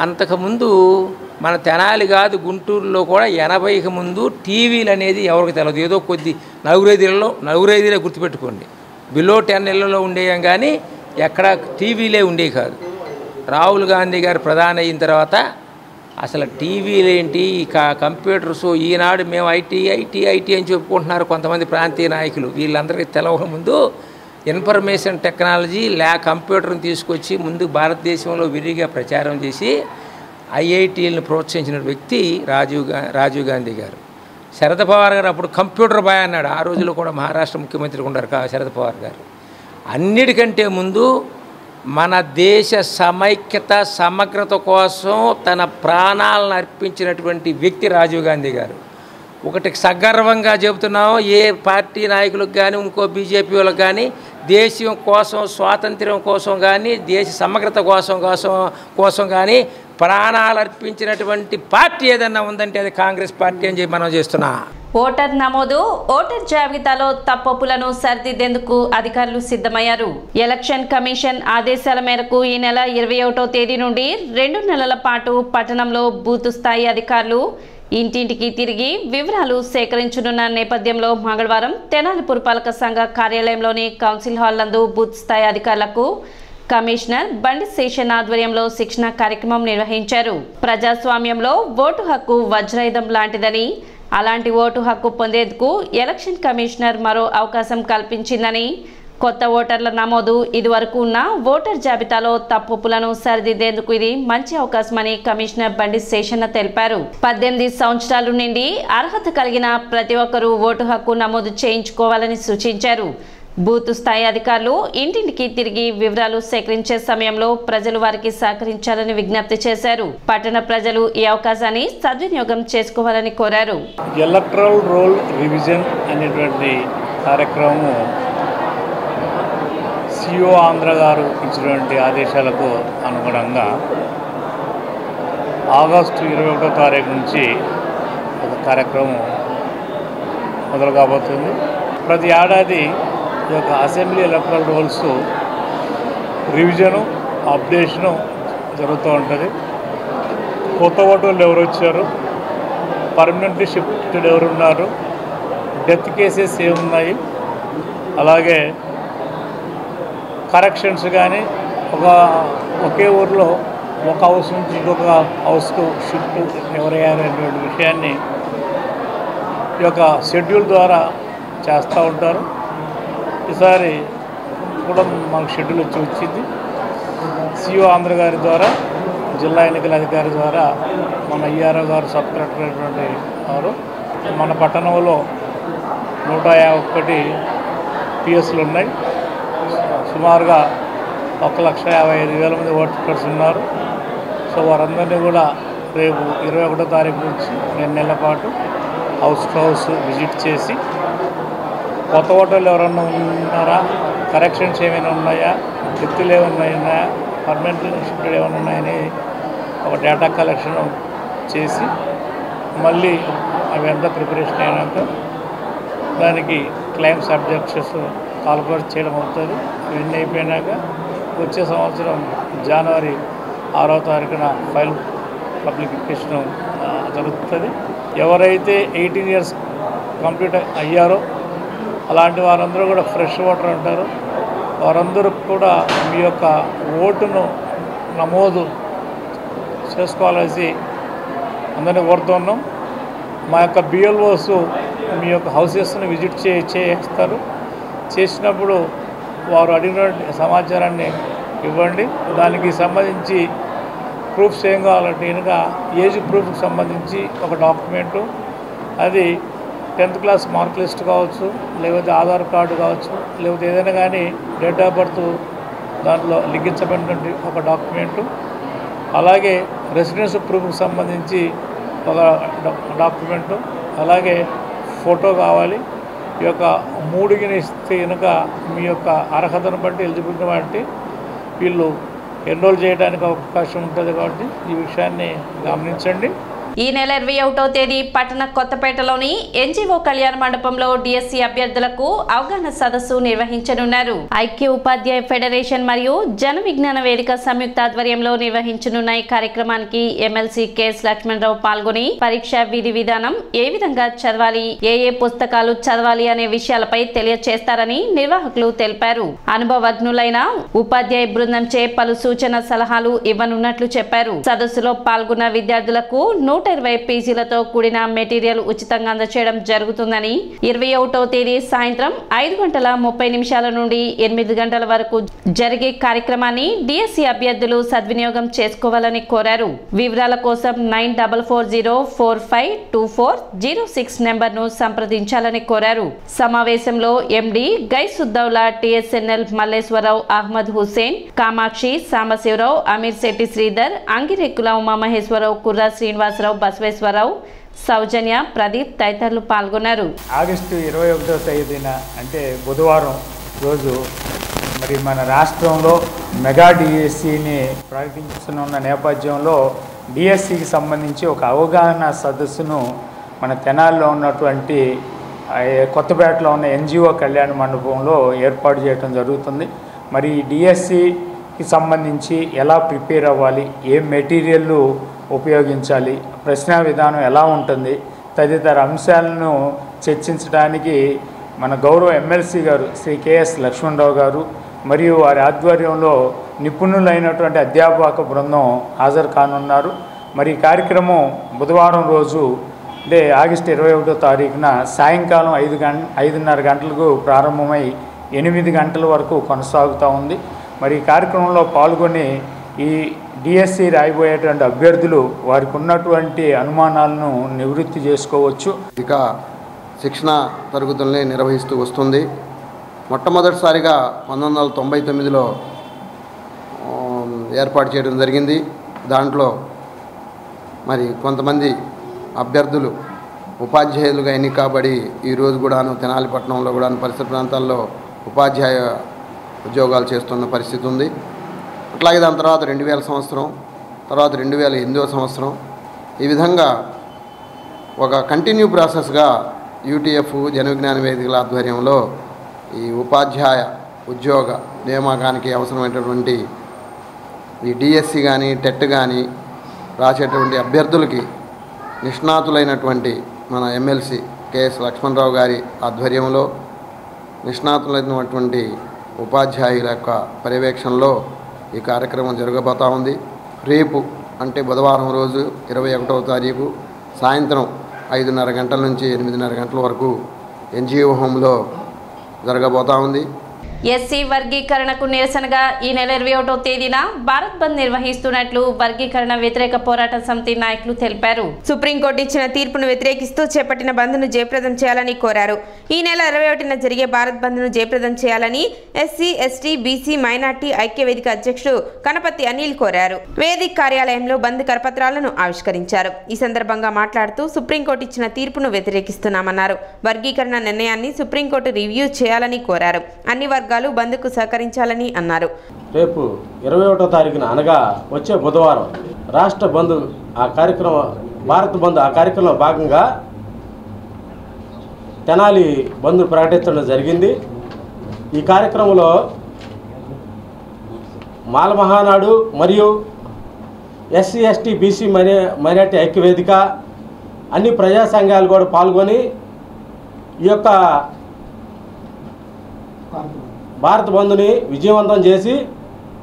అంతకుముందు మన తెనాలి కాదు గుంటూరులో కూడా 80కి ముందు టీవీలు అనేది ఎవరికి తెలియదు. ఏదో కొద్ది నలుగురైదులో గుర్తుపెట్టుకోండి, బిలో 10 ఇళ్లలో ఉండేయం కానీ ఎక్కడ టీవీలే ఉండేవి కాదు. రాహుల్ గాంధీ గారు ప్రధాని అయిన తర్వాత అసలు టీవీలు ఏంటి, కంప్యూటర్స్, ఈనాడు మేము ఐటీ అని చెప్పుకుంటున్నారు కొంతమంది ప్రాంతీయ నాయకులు. వీళ్ళందరికీ తెలవక ముందు ఇన్ఫర్మేషన్ టెక్నాలజీ కంప్యూటర్ని తీసుకొచ్చి ముందు భారతదేశంలో విరిగా ప్రచారం చేసి ఐఐటీలను ప్రోత్సహించిన వ్యక్తి రాజీవ్ గాంధీ గారు. శరద్ పవార్ గారు అప్పుడు కంప్యూటర్ బాయ్ అన్నాడు. ఆ రోజుల్లో కూడా మహారాష్ట్ర ముఖ్యమంత్రి ఉన్నారు శరద్ పవార్ గారు. అన్నిటికంటే ముందు మన దేశ సమైక్యత సమగ్రత కోసం తన ప్రాణాలను అర్పించినటువంటి వ్యక్తి రాజీవ్ గాంధీ గారు. ఒకటి సగర్వంగా చెబుతున్నాము, ఏ పార్టీ నాయకులకు కానీ ఇంకో బీజేపీ వాళ్ళకి కానీ దేశం కోసం, స్వాతంత్ర్యం కోసం కానీ, దేశ సమగ్రత కోసం కానీ ప్రాణాలు అర్పించినటువంటి పార్టీ ఏదన్నా ఉందంటే అది కాంగ్రెస్ పార్టీ అని చెప్పి మనం చేస్తున్నాం. ఓటర్ నమోదు, ఓటర్ జాబితాలో తప్పొప్పులను సరిదిద్దేందుకు అధికారులు సిద్ధమయ్యారు. ఎలక్షన్ కమిషన్ ఆదేశాల మేరకు ఈ నెల 21వ తేదీ నుండి 2 నెలల పాటు పట్టణంలో బూత్ స్థాయి అధికారులు ఇంటింటికి తిరిగి వివరాలు సేకరించనున్న నేపథ్యంలో మంగళవారం తెనాలి పురపాలక సంఘ కార్యాలయంలోని కౌన్సిల్ హాల్ నందు బూత్ స్థాయి అధికారులకు కమిషనర్ బండి శేషన్ ఆధ్వర్యంలో శిక్షణ కార్యక్రమం నిర్వహించారు. ప్రజాస్వామ్యంలో ఓటు హక్కు వజ్రాయుధం లాంటిదని, అలాంటి ఓటు హక్కు పొందేందుకు ఎలక్షన్ కమిషనర్ మరో అవకాశం కల్పించిందని, కొత్త ఓటర్ల నమోదు, ఇదివరకు ఉన్న ఓటర్ జాబితాలో తప్పులను సరిదిద్దేందుకు ఇది మంచి అవకాశమని కమిషనర్ బండి శేషన్న తెలిపారు. 18 సంవత్సరాల నుండి అర్హత కలిగిన ప్రతి ఒక్కరూ ఓటు హక్కు నమోదు చేయించుకోవాలని సూచించారు. బూత్ స్థాయి అధికారులు ఇంటింటికి తిరిగి వివరాలు సేకరించే సమయంలో ప్రజలు వారికి సహకరించాలని విజ్ఞప్తి చేశారు. పట్టణ ప్రజలు ఈ అవకాశాన్ని సద్వినియోగం చేసుకోవాలని కోరారు. ఎలక్టరల్ రోల్ రివిజన్ అనేటువంటి కార్యక్రమం సిఓ ఆంధ్ర గారు ఇచ్చినటువంటి ఆదేశాలకు అనుగుణంగా ఆగస్టు 21వ తారీఖు నుంచి ఒక కార్యక్రమం మొదలు కాబోతుంది. ప్రతి ఏడాది ఈ యొక్క assembly electoral rolls revision, updation జరుగుతూ ఉంటుంది. కొత్త ఓటర్లు ఎవరు వచ్చారు, పర్మనెంట్లీ షిఫ్టెడ్ ఎవరు ఉన్నారు, డెత్ కేసెస్ ఏమున్నాయి, అలాగే కరెక్షన్స్ కానీ ఒకే ఊరిలో ఒక హౌస్ నుంచి ఇంకొక హౌస్కు షిఫ్ట్ ఎవరయ్యారనేటువంటి విషయాన్ని ఈ యొక్క షెడ్యూల్ ద్వారా చేస్తూ ఉంటారు. ఈసారి కూడా మాకు షెడ్యూల్ వచ్చింది. సిఓ ఆంధ్ర గారి ద్వారా, జిల్లా ఎన్నికల అధికారి ద్వారా, మన ఈఆర్ఓ గారు, సబ్ కలెక్టర్ అయినటువంటి వారు, మన పట్టణంలో 151 పిఎస్లు ఉన్నాయి. సుమారుగా 1,55,000 మంది ఓటర్స్ ఉన్నారు. సో వారందరినీ కూడా రేపు 21వ తారీఖు నుంచి 2 నెలల పాటు హౌస్ టు హౌస్ విజిట్ చేసి కొత్త ఓటర్లు ఎవరన్నా ఉన్నారా, కరెక్షన్స్ ఏమైనా ఉన్నాయా, వ్యక్తులు ఏమైనా ఉన్నాయా, పర్మనెంట్ షిఫ్టెడ్ ఏమైనా ఉన్నాయని ఒక డేటా కలెక్షన్ చేసి మళ్ళీ అవి అంతా ప్రిపరేషన్ అయినాక దానికి క్లైమ్స్ అబ్జెక్షన్స్ కాల్కులేట్ చేయడం అవుతుంది. ఇవన్నీ అయిపోయినాక వచ్చే సంవత్సరం జనవరి 6వ తారీఖున ఫైల్ పబ్లికేషన్ జరుగుతుంది. ఎవరైతే 18 ఇయర్స్ కంప్లీట్ అయ్యారో అలాంటి వారందరూ కూడా ఫ్రెష్ ఓటర్ అంటారు. వారందరూ కూడా మీ యొక్క ఓటును నమోదు చేసుకోవాలని అందరినీ కోరుతున్నాం. మా యొక్క బిఎల్ఓస్ మీ యొక్క హౌసెస్ని విజిట్ చేస్తారు. చేసినప్పుడు వారు అడిగిన సమాచారాన్ని ఇవ్వండి. దానికి సంబంధించి ప్రూఫ్స్ ఏం కావాలంటే కనుక ఏజ్ ప్రూఫ్కి సంబంధించి ఒక డాక్యుమెంటు, అది 10th క్లాస్ మార్క్ లిస్ట్ కావచ్చు, లేకపోతే ఆధార్ కార్డు కావచ్చు, లేకపోతే ఏదైనా కానీ డేట్ ఆఫ్ బర్త్ దాంట్లో లిఖించబడినటువంటి ఒక డాక్యుమెంటు, అలాగే రెసిడెన్స్ ప్రూఫ్కి సంబంధించి ఒక డాక్యుమెంటు, అలాగే ఫోటో కావాలి. ఈ యొక్క 3 ఇస్తే కనుక మీ యొక్క అర్హతను బట్టి ఎలిజిబిలిటీ బట్టి వీళ్ళు ఎన్రోల్ చేయడానికి అవకాశం ఉంటుంది. కాబట్టి ఈ విషయాన్ని గమనించండి. ఈ నెల 21వ తేదీ పట్టణ కొత్తపేటలోని ఎన్జీఓ కళ్యాణ మండపంలో డిఎస్సి అభ్యర్థులకు అవగాహన సదస్సు నిర్వహించనున్నారు. ఐక్య ఉపాధ్యాయ ఫెడరేషన్ మరియు జన విజ్ఞాన వేదిక సంయుక్త ఆధ్వర్యంలో నిర్వహించనున్న ఈ కార్యక్రమానికి ఎమ్మెల్సీ కెఎస్ లక్ష్మణరావు పాల్గొని పరీక్ష విధి విధానం ఏ విధంగా చదవాలి, ఏ పుస్తకాలు చదవాలి అనే విషయాలపై తెలియజేస్తారని నిర్వాహకులు తెలిపారు. అనుభవజ్ఞులైన ఉపాధ్యాయ బృందంచే పలు సూచన సలహాలు ఇవ్వనున్నట్లు చెప్పారు. సదస్సులో పాల్గొన్న విద్యార్థులకు 120 పేజీలతో కూడిన మెటీరియల్ ఉచితంగా అందజేయడం జరుగుతుందని, 21వ తేదీ సాయంత్రం 5:30 నుండి 8 గంటల వరకు జరిగే కార్యక్రమాన్ని డిఎస్సి అభ్యర్థులు సద్వినియోగం చేసుకోవాలని కోరారు. వివరాల కోసం 9404524006 నెంబర్ను సంప్రదించాలని కోరారు. సమావేశంలో ఎండి గైసుద్దౌలా, టిఎస్ఎన్ఎల్ మల్లేశ్వరరావు, అహ్మద్ హుసేన్, కామాక్షి, సాంబశివరావు, అమీర్ శెట్టి శ్రీధర్, అంగిరెక్కుల ఉమామహేశ్వరరావు, కుర్రా శ్రీనివాసరావు, బసవేశ్వరరావు, సౌజన్య, ప్రదీప్ తదితరులు పాల్గొన్నారు. ఆగస్టు 21వ తేదీన అంటే బుధవారం రోజు మరి మన రాష్ట్రంలో మెగా డిఎస్సిని ప్రకటించనున్న నేపథ్యంలో డిఎస్సికి సంబంధించి ఒక అవగాహన సదస్సును మన తెనాలిలో ఉన్నటువంటి కొత్తపేటలో ఉన్న ఎన్జిఓ కళ్యాణ మండపంలో ఏర్పాటు చేయడం జరుగుతుంది. మరి డిఎస్సికి సంబంధించి ఎలా ప్రిపేర్ అవ్వాలి, ఏ మెటీరియల్ ఉపయోగించాలి, ప్రశ్న విధానం ఎలా ఉంటుంది తదితర అంశాలను చర్చించడానికి మన గౌరవ ఎమ్మెల్సీ గారు శ్రీ కెఎస్ లక్ష్మణరావు గారు మరియు వారి ఆధ్వర్యంలో నిపుణులైనటువంటి అధ్యాపక బృందం హాజరు కానున్నారు. మరి ఈ కార్యక్రమం బుధవారం రోజు అంటే ఆగస్టు 21వ తారీఖున సాయంకాలం 5:30 గంటలకు ప్రారంభమై 8 గంటల వరకు కొనసాగుతూ ఉంది. మరి ఈ కార్యక్రమంలో పాల్గొని ఈ డిఎస్సి రాయబోయేటువంటి అభ్యర్థులు వారికి ఉన్నటువంటి అనుమానాలను నివృత్తి చేసుకోవచ్చు. ఇక శిక్షణ తరగతుల్ని నిర్వహిస్తూ వస్తుంది. మొట్టమొదటిసారిగా 1999లో ఏర్పాటు చేయడం జరిగింది. దాంట్లో మరి కొంతమంది అభ్యర్థులు ఉపాధ్యాయులుగా ఎన్నిక కాబడి ఈరోజు కూడాను తెనాలిపట్నంలో కూడాను పరిసర ప్రాంతాల్లో ఉపాధ్యాయ ఉద్యోగాలు చేస్తున్న పరిస్థితి ఉంది. అట్లాగే దాని తర్వాత 2000 సంవత్సరం, తర్వాత 2008వ సంవత్సరం, ఈ విధంగా ఒక కంటిన్యూ ప్రాసెస్గా యూటీఎఫ్ జన విజ్ఞాన వేదికల ఆధ్వర్యంలో ఈ ఉపాధ్యాయ ఉద్యోగ నియామకానికి అవసరమైనటువంటి ఈ డిఎస్సి కానీ టెట్ కానీ రాసేటువంటి అభ్యర్థులకి నిష్ణాతులైనటువంటి మన ఎమ్మెల్సీ కెఎస్ లక్ష్మణరావు గారి ఆధ్వర్యంలో నిష్ణాతులైనటువంటి ఉపాధ్యాయుల యొక్క పర్యవేక్షణలో ఈ కార్యక్రమం జరగబోతూ ఉంది. రేపు అంటే బుధవారం రోజు 21వ తారీఖు సాయంత్రం 5:30 గంటల నుంచి 8:30 గంటల వరకు ఎన్జిఓ హోమ్లో జరగబోతూ ఉంది. ఎస్సీ వర్గీకరణకు నిరసనగా ఈ నెల 21వ తేదీన భారత్ బంద్ నిర్వహిస్తున్నట్లు వర్గీకరణ వ్యతిరేక పోరాట సమితి నాయకులు తెలిపారు. సుప్రీంకోర్టు ఇచ్చిన తీర్పును వ్యతిరేకిస్తూ చేపట్టిన బంద్ను జయప్రదం చేయాలని కోరారు. ఈ నెల 21న జరిగే భారత్ బంద్ను జయప్రదం చేయాలని ఎస్సీ, ఎస్టీ, బీసీ, మైనార్టీ ఐక్య వేదిక అధ్యక్షుడు కనపతి అనిల్ కోరారు. వేదిక కార్యాలయంలో బంద్ కరపత్రాలను ఆవిష్కరించారు. ఈ సందర్భంగా మాట్లాడుతూ సుప్రీంకోర్టు ఇచ్చిన తీర్పును వ్యతిరేకిస్తున్నామన్నారు. వర్గీకరణ నిర్ణయాన్ని సుప్రీంకోర్టు రివ్యూ చేయాలని కోరారు. అన్ని వర్గాలు బంద్కు సహకరించాలని అన్నారు. రేపు 21వ తారీఖున అనగా వచ్చే బుధవారం రాష్ట్ర బంద్ ఆ కార్యక్రమం భారత్ బంద్ ఆ కార్యక్రమంలో భాగంగా తెనాలి బంద్ ప్రకటించడం జరిగింది. ఈ కార్యక్రమంలో మాల మహానాడు మరియు ఎస్సీ, ఎస్టీ, బీసీ, మైనార్టీ ఐక్యవేదిక అన్ని ప్రజా సంఘాలు కూడా పాల్గొని ఈ యొక్క భారత్ బంద్ని విజయవంతం చేసి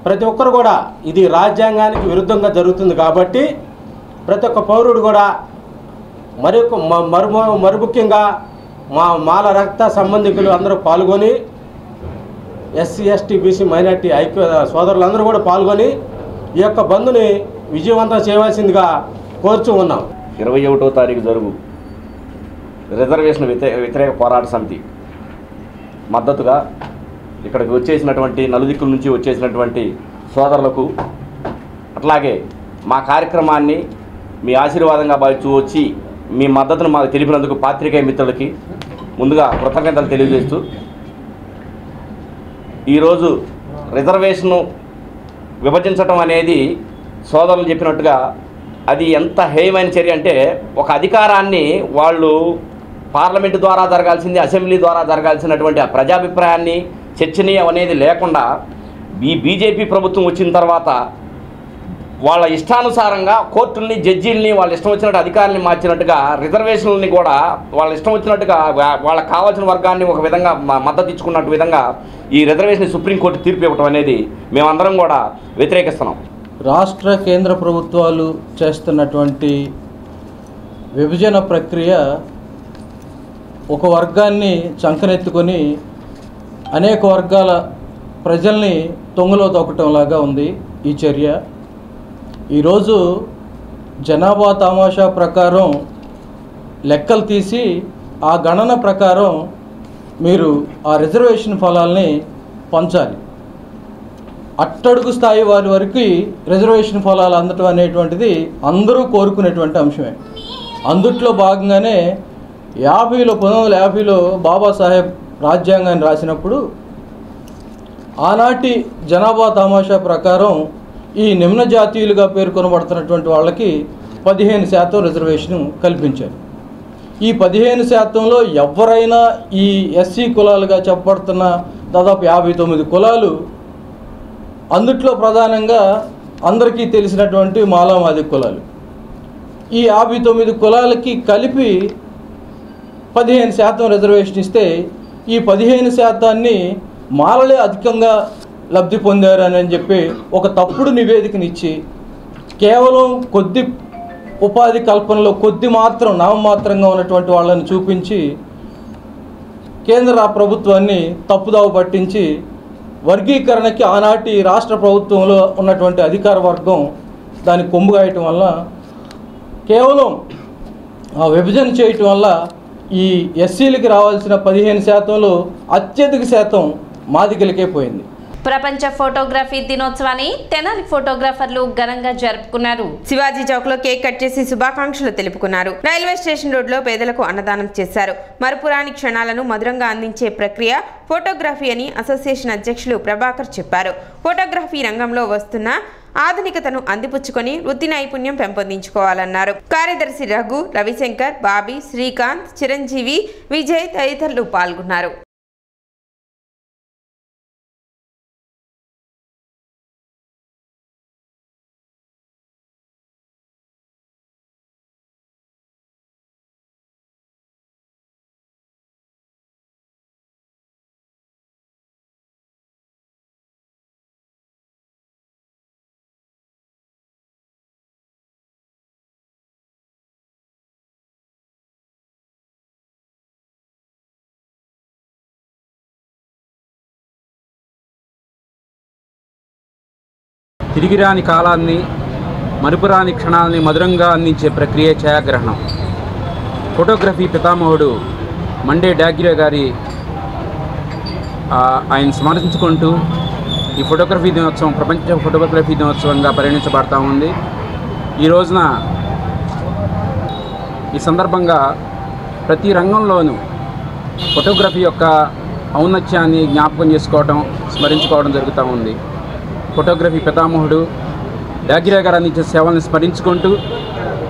ప్రతి ఒక్కరు కూడా ఇది రాజ్యాంగానికి విరుద్ధంగా జరుగుతుంది కాబట్టి ప్రతి ఒక్క పౌరుడు కూడా మరి ముఖ్యంగా మాల రక్త సంబంధికులు అందరూ పాల్గొని ఎస్సీ, ఎస్టీ, బీసీ, మైనార్టీ ఐక్య సోదరులందరూ కూడా పాల్గొని ఈ యొక్క బంద్ని విజయవంతం చేయవలసిందిగా కోరుచూ ఉన్నాం. 21వ తారీఖు జరుగు రిజర్వేషన్ వ్యతిరేక పోరాట సమితి మద్దతుగా ఇక్కడికి వచ్చేసినటువంటి నలుదిక్కుల నుంచి వచ్చేసినటువంటి సోదరులకు అట్లాగే మా కార్యక్రమాన్ని మీ ఆశీర్వాదంగా భావించి వచ్చి మీ మద్దతును మాకు తెలిపినందుకు పాత్రికేయ మిత్రులకి ముందుగా కృతజ్ఞతలు తెలియజేస్తూ ఈరోజు రిజర్వేషను విభజించడం అనేది సోదరులు చెప్పినట్టుగా అది ఎంత హేయమైన చర్య అంటే ఒక అధికారాన్ని వాళ్ళు పార్లమెంటు ద్వారా జరగాల్సింది, అసెంబ్లీ ద్వారా జరగాల్సినటువంటి ఆ ప్రజాభిప్రాయాన్ని చర్చనీయం అనేది లేకుండా ఈ బీజేపీ ప్రభుత్వం వచ్చిన తర్వాత వాళ్ళ ఇష్టానుసారంగా కోర్టుల్ని, జడ్జీలని వాళ్ళ ఇష్టం వచ్చినట్టు అధికారులని మార్చినట్టుగా రిజర్వేషన్లని కూడా వాళ్ళ ఇష్టం వచ్చినట్టుగా వాళ్ళకి కావాల్సిన వర్గాన్ని ఒక విధంగా మద్దతు ఇచ్చుకున్నట్టు విధంగా ఈ రిజర్వేషన్ సుప్రీంకోర్టు తీర్పు ఇవ్వటం అనేది మేమందరం కూడా వ్యతిరేకిస్తున్నాం. రాష్ట్ర కేంద్ర ప్రభుత్వాలు చేస్తున్నటువంటి విభజన ప్రక్రియ ఒక వర్గాన్ని చంకనెత్తుకొని అనేక వర్గాల ప్రజల్ని తొంగలో తొక్కటంలాగా ఉంది ఈ చర్య. ఈరోజు జనాభా తమాషా ప్రకారం లెక్కలు తీసి ఆ గణన ప్రకారం మీరు ఆ రిజర్వేషన్ ఫలాల్ని పంచాలి. అట్టడుగు స్థాయి వారి వరకు రిజర్వేషన్ ఫలాలు అందటం అనేటువంటిది అందరూ కోరుకునేటువంటి అంశమే. అందుట్లో భాగంగానే 1950లో బాబాసాహెబ్ రాజ్యాంగాన్ని రాసినప్పుడు ఆనాటి జనాభా తమాషా ప్రకారం ఈ నిమ్న జాతీయులుగా పేర్కొనబడుతున్నటువంటి వాళ్ళకి 15% రిజర్వేషన్ కల్పించారు. ఈ 15%లో ఎవరైనా ఈ ఎస్సీ కులాలుగా చెప్పబడుతున్న దాదాపు 59 కులాలు, అందుట్లో ప్రధానంగా అందరికీ తెలిసినటువంటి మాలామాది కులాలు, ఈ 59 కులాలకి కలిపి 15% రిజర్వేషన్ ఇస్తే ఈ 15%ని మాలలే అధికంగా లబ్ధి పొందారని చెప్పి ఒక తప్పుడు నివేదికనిచ్చి కేవలం కొద్ది ఉపాధి కల్పనలో కొద్ది మాత్రం నామమాత్రంగా ఉన్నటువంటి వాళ్ళని చూపించి కేంద్ర ప్రభుత్వాన్ని తప్పుదావ పట్టించి వర్గీకరణకి ఆనాటి రాష్ట్ర ప్రభుత్వంలో ఉన్నటువంటి అధికార వర్గం దాన్ని కొమ్ముగాయటం వల్ల, కేవలం విభజన చేయటం వల్ల ఈ ఎస్సీలకి రావాల్సిన 15%లో అత్యధిక శాతం మాదిగలకే పోయింది. ప్రపంచ ఫోటోగ్రఫీ దినోత్సవాన్ని తెనాలి ఫోటోగ్రాఫర్లు ఘనంగా జరుపుకున్నారు. శివాజీ చౌక్ లో కేక్ కట్ చేసి శుభాకాంక్షలు తెలుపుకున్నారు. రైల్వే స్టేషన్ రోడ్ లో పేదలకు అన్నదానం చేశారు. మరుపురాని క్షణాలను మధురంగా అందించే ప్రక్రియ ఫోటోగ్రఫీ అని అసోసియేషన్ అధ్యక్షులు ప్రభాకర్ చెప్పారు. ఫోటోగ్రఫీ రంగంలో వస్తున్న ఆధునికతను అందిపుచ్చుకొని వృత్తి నైపుణ్యం పెంపొందించుకోవాలన్నారు. కార్యదర్శి రఘు, రవిశంకర్, బాబీ, శ్రీకాంత్, చిరంజీవి, విజయ్ తదితరులు పాల్గొన్నారు. తిరిగిరాని కాలాన్ని, మరుపురాని క్షణాలని మధురంగా అందించే ప్రక్రియ ఛాయాగ్రహణం. ఫోటోగ్రఫీ పితామహుడు మండే డాగ్రే గారి ఆయన స్మరించుకుంటూ ఈ ఫోటోగ్రఫీ దినోత్సవం ప్రపంచ ఫోటోగ్రఫీ దినోత్సవంగా పరిగణించబడతా ఉంది. ఈ రోజున ఈ సందర్భంగా ప్రతి రంగంలోనూ ఫోటోగ్రఫీ యొక్క ఔన్నత్యాన్ని జ్ఞాపకం చేసుకోవడం, స్మరించుకోవడం జరుగుతూ ఉంది. ఫోటోగ్రఫీ పితామహుడు డాగ్రే గారు అందించే సేవల్ని స్మరించుకుంటూ,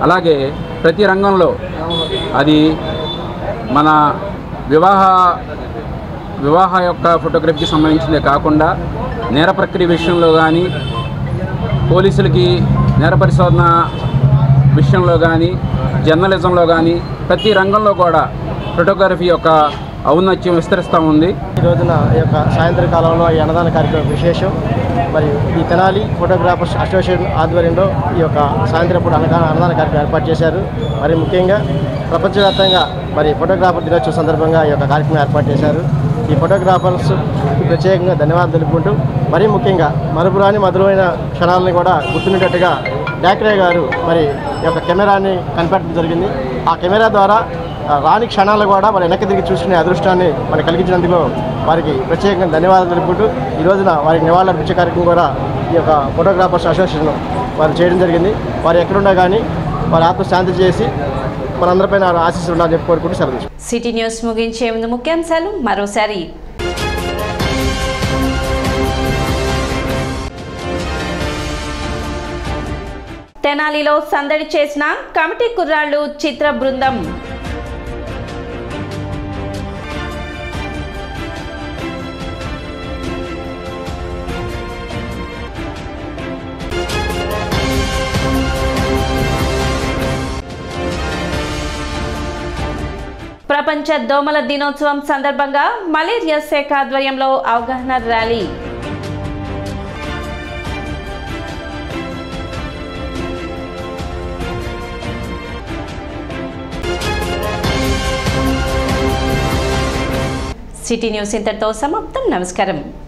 అలాగే ప్రతి రంగంలో అది మన వివాహ యొక్క ఫోటోగ్రఫీకి సంబంధించిందే కాకుండా నేర ప్రక్రియ విషయంలో కానీ, పోలీసులకి నేర పరిశోధన విషయంలో కానీ, జర్నలిజంలో కానీ ప్రతి రంగంలో కూడా ఫోటోగ్రఫీ యొక్క ఔన్నత్యం విస్తరిస్తూ ఉంది. ఈ రోజున ఈ యొక్క సాయంత్రం కాలంలో ఈ అన్నదాన కార్యక్రమం విశేషం. మరి ఈ తెనాలి ఫోటోగ్రాఫర్స్ అసోసియేషన్ ఆధ్వర్యంలో ఈ యొక్క సాయంత్రం పూట అన్నదాన కార్యక్రమం ఏర్పాటు చేశారు. మరి ముఖ్యంగా ప్రపంచవ్యాప్తంగా మరి ఫోటోగ్రాఫర్ దినోత్సవం సందర్భంగా ఈ యొక్క కార్యక్రమం ఏర్పాటు చేశారు. ఈ ఫోటోగ్రాఫర్స్ ప్రత్యేకంగా ధన్యవాదాలు తెలుపుకుంటూ, మరీ ముఖ్యంగా మరుపురాని మధురమైన క్షణాలను కూడా గుర్తుండేటట్టుగా డాగ్రే గారు మరి ఈ యొక్క కెమెరాని కనిపెట్టడం జరిగింది. ఆ కెమెరా ద్వారా రాని క్షణాలు కూడా మరి వెనక్కి తిరిగి చూసుకునే అదృష్టాన్ని మనకు కలిగించినందుకు వారికి ప్రత్యేకంగా ధన్యవాదాలు తెలుపుకుంటూ, ఈ రోజున వారికి నివాళులు అర్పించే కార్యక్రమం కూడా ఈ యొక్క ఫోటోగ్రాఫర్స్ అసోసియేషన్ వారు చేయడం జరిగింది. వారు ఎక్కడున్నా కానీ వారి ఆత్మశాంతి చేసి మనందరిపైన ఆశీస్సులు ఉండాలని చెప్పి కోరుకుంటూ సెలవు. సిటీ న్యూస్ ముగించే ముందు ముఖ్యాంశాలు మరోసారి. తెనాలిలో సందడి చేసిన కమిటీ కుర్రాళ్ళు చిత్ర బృందం. ప్రపంచ దోమల దినోత్సవం సందర్భంగా మలేరియా శాఖ ఆధ్వర్యంలో అవగాహన ర్యాలీ. సిటీ న్యూస్ ఇంతటితో సమాప్తం. నమస్కారం.